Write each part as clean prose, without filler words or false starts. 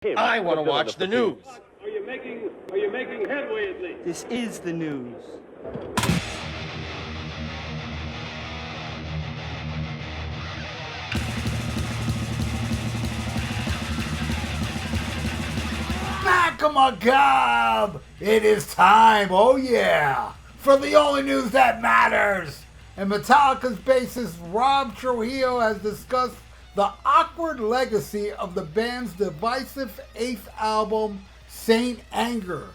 I want to watch the news. Are you making headway at least? This is the news. Macabre! It is time, oh yeah, for the only news that matters. And Metallica's bassist Rob Trujillo has discussed the awkward legacy of the band's divisive 8th album, Saint Anger,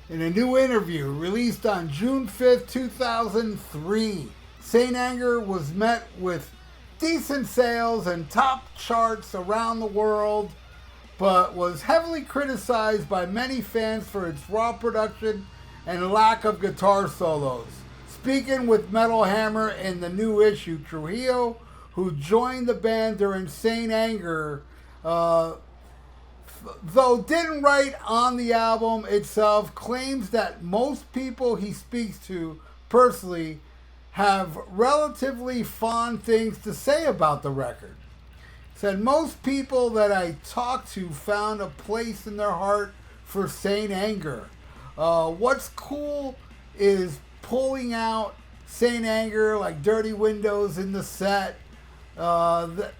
in a new interview released on June 5th, 2003. Saint Anger was met with decent sales and top charts around the world, but was heavily criticized by many fans for its raw production and lack of guitar solos. Speaking with Metal Hammer in the new issue, Trujillo, who joined the band during Saint Anger, though didn't write on the album itself, claims that most people he speaks to personally have relatively fond things to say about the record. Said most people that I talked to found a place in their heart for Saint Anger. What's cool is pulling out Saint Anger like Dirty Windows in the set. The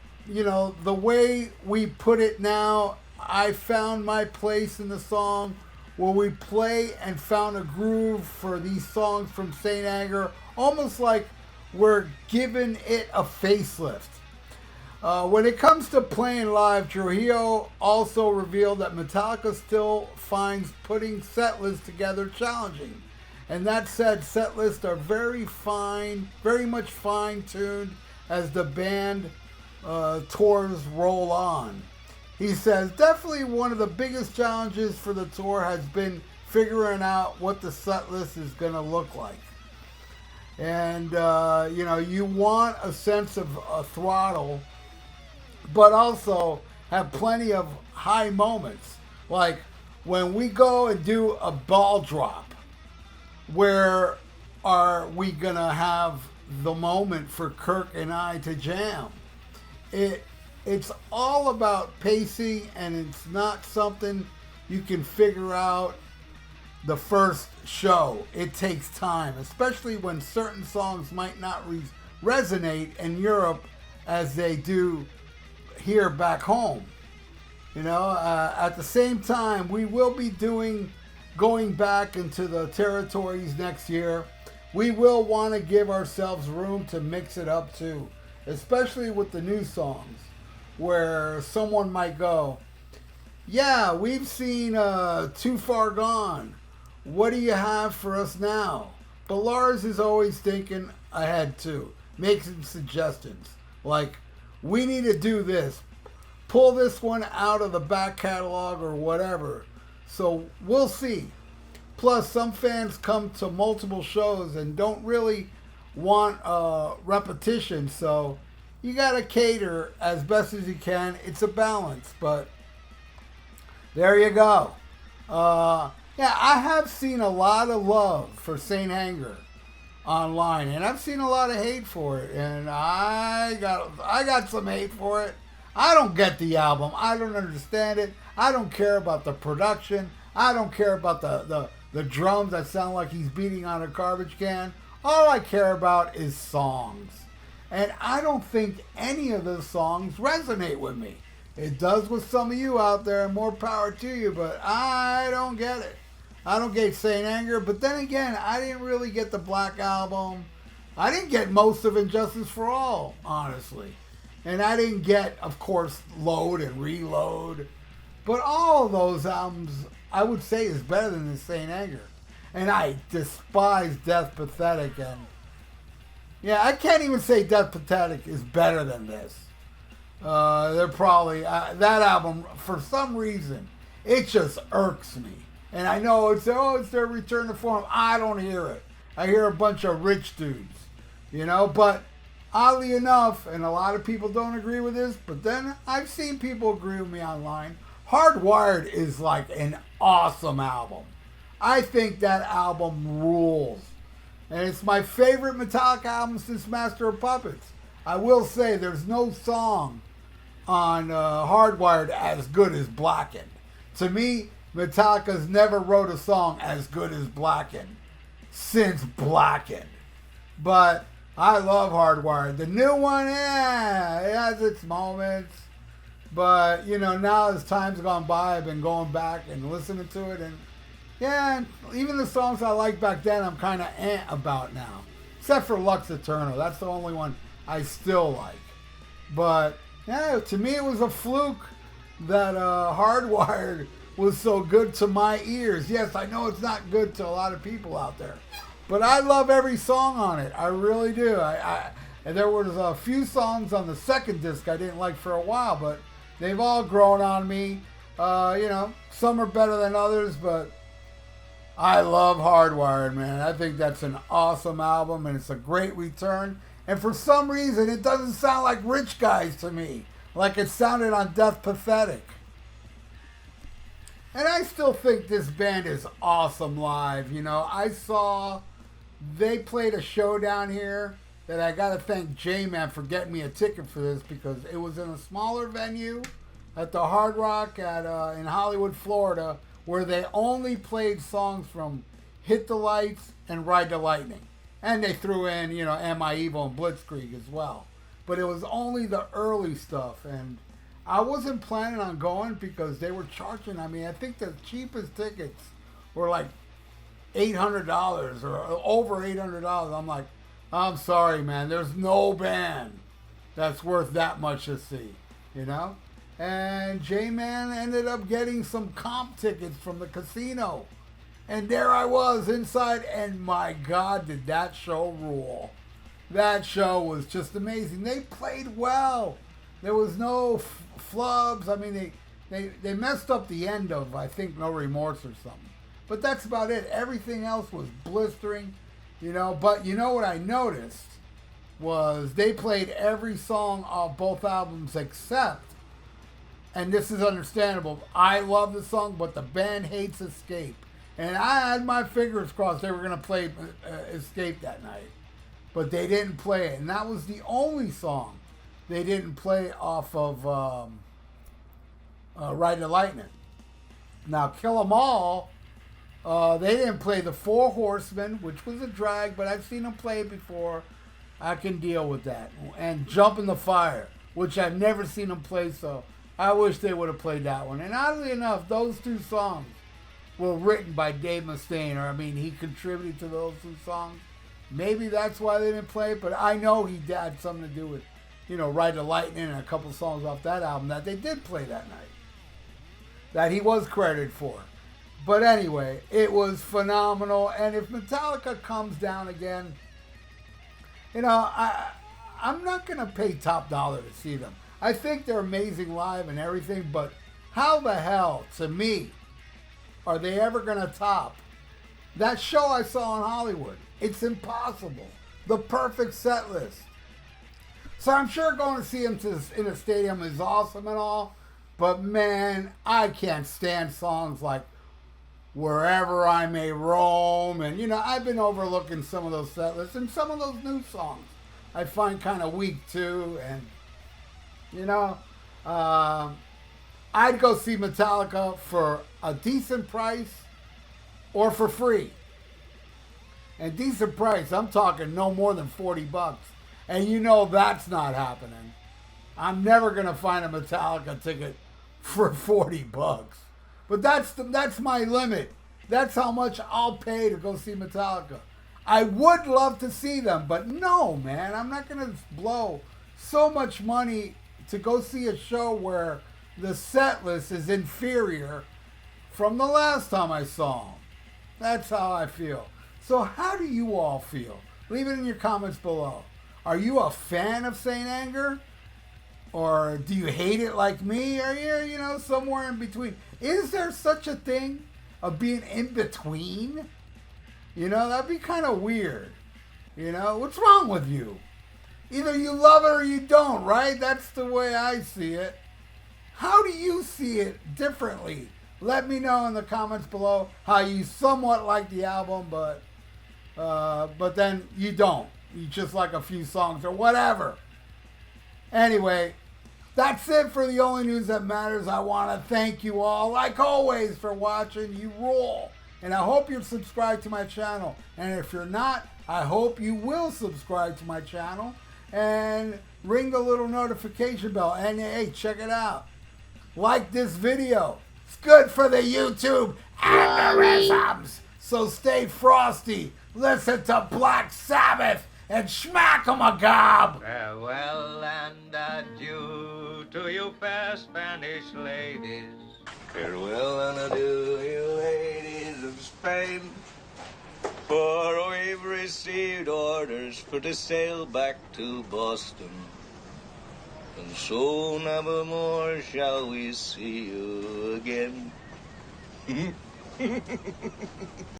way we put it now, I found my place in the song where we play and found a groove for these songs from Saint Anger, almost like we're giving it a facelift. When it comes to playing live, Trujillo also revealed that Metallica still finds putting set lists together challenging. And that said, set lists are very much fine-tuned as the band tours roll on. He says, definitely one of the biggest challenges for the tour has been figuring out what the set list is going to look like. And, you want a sense of a throttle, but also have plenty of high moments. Like when we go and do a ball drop, where are we going to have the moment for Kirk and I to jam? It's all about pacing, and it's not something you can figure out the first show. It takes time, especially when certain songs might not resonate in Europe as they do here back home. At the same time, we will be going back into the territories next year. We will want to give ourselves room to mix it up too, especially with the new songs, where someone might go, yeah, we've seen Too Far Gone. What do you have for us now? But Lars is always thinking ahead too, making suggestions. Like, we need to do this. Pull this one out of the back catalog or whatever. So we'll see. Plus, some fans come to multiple shows and don't really want repetition. So you got to cater as best as you can. It's a balance. But there you go. I have seen a lot of love for Saint Anger online, and I've seen a lot of hate for it, and I got some hate for it. I don't get the album. I don't understand it. I don't care about the production. I don't care about the drums that sound like he's beating on a garbage can. All I care about is songs. And I don't think any of those songs resonate with me. It does with some of you out there, and more power to you, but I don't get it. I don't get Saint Anger, but then again, I didn't really get the Black Album. I didn't get most of Injustice for All, honestly. And I didn't get, of course, Load and Reload. But all of those albums, I would say, is better than the Saint Anger. And I despise Death Pathetic. And yeah, I can't even say Death Pathetic is better than this. They're probably, that album, for some reason, it just irks me. And I know it's their return to form. I don't hear it. I hear a bunch of rich dudes, but oddly enough, and a lot of people don't agree with this, but then I've seen people agree with me online. Hardwired is like an awesome album. I think that album rules. And it's my favorite Metallica album since Master of Puppets. I will say there's no song on Hardwired as good as Blackened. To me, Metallica's never wrote a song as good as Blackened since Blackened. But I love Hardwired. The new one, it has its moments. But, you know, now as time's gone by, I've been going back and listening to it. And, yeah, even the songs I liked back then, I'm kind of about now. Except for Lux Eternal. That's the only one I still like. But, yeah, to me it was a fluke that Hardwired was so good to my ears. Yes, I know it's not good to a lot of people out there. But I love every song on it. I really do. And there was a few songs on the second disc I didn't like for a while, but they've all grown on me. You know, some are better than others, but I love Hardwired, man. I think that's an awesome album, and it's a great return. And for some reason, it doesn't sound like Rich Guys to me, like it sounded on Death Pathetic. And I still think this band is awesome live. You know, they played a show down here that I got to thank J-Man for getting me a ticket for this, because it was in a smaller venue at the Hard Rock in Hollywood, Florida, where they only played songs from Hit the Lights and Ride the Lightning. And they threw in, you know, Am I Evil and Blitzkrieg as well. But it was only the early stuff. And I wasn't planning on going because they were charging. I mean, I think the cheapest tickets were like $800 or over $800. I'm like, I'm sorry, man. There's no band that's worth that much to see, you know? And J-Man ended up getting some comp tickets from the casino. And there I was inside, and my God, did that show rule. That show was just amazing. They played well. There was no flubs. I mean, they messed up the end of, I think, No Remorse or something. But that's about it. Everything else was blistering, you know. But you know what I noticed was they played every song off both albums except, and this is understandable, I love the song, but the band hates Escape. And I had my fingers crossed they were going to play Escape that night. But they didn't play it. And that was the only song they didn't play off of Ride the Lightning. Now, Kill 'Em All, they didn't play the Four Horsemen, which was a drag, but I've seen them play it before. I can deal with that. And Jump in the Fire, which I've never seen them play, so I wish they would have played that one. And oddly enough, those two songs were written by Dave Mustaine, or I mean, he contributed to those two songs. Maybe that's why they didn't play it, but I know he had something to do with, you know, Ride the Lightning and a couple songs off that album that they did play that night, that he was credited for. But anyway, it was phenomenal, and if Metallica comes down again, you know, I'm not going to pay top dollar to see them. I think they're amazing live and everything, but how the hell, to me, are they ever going to top that show I saw in Hollywood? It's impossible. The perfect set list. So I'm sure going to see them in a stadium is awesome and all, but man, I can't stand songs like Wherever I May Roam, and you know, I've been overlooking some of those set lists, and some of those new songs I find kind of weak too, and you know, I'd go see Metallica for a decent price or for free. And decent price, I'm talking no more than $40. And you know that's not happening. I'm never going to find a Metallica ticket for $40. But that's my limit. That's how much I'll pay to go see Metallica. I would love to see them, but no, man. I'm not going to blow so much money to go see a show where the set list is inferior from the last time I saw them. That's how I feel. So how do you all feel? Leave it in your comments below. Are you a fan of Saint Anger? Or do you hate it like me? Or you're, you know, somewhere in between? Is there such a thing of being in between? You know, that'd be kind of weird. You know, what's wrong with you? Either you love it or you don't, right? That's the way I see it. How do you see it differently? Let me know in the comments below how you somewhat like the album, but then you don't. You just like a few songs or whatever. Anyway, That's it for the only news that matters. I want to thank you all, like always, for watching. You rule. And I hope you're subscribed to my channel. And if you're not, I hope you will subscribe to my channel and ring the little notification bell. And hey, check it out. Like this video. It's good for the YouTube algorithms. So stay frosty. Listen to Black Sabbath and smack 'em a gob. Farewell and adieu to you fair Spanish ladies. Farewell and adieu, you ladies of Spain. For we've received orders for to sail back to Boston. And so never more shall we see you again.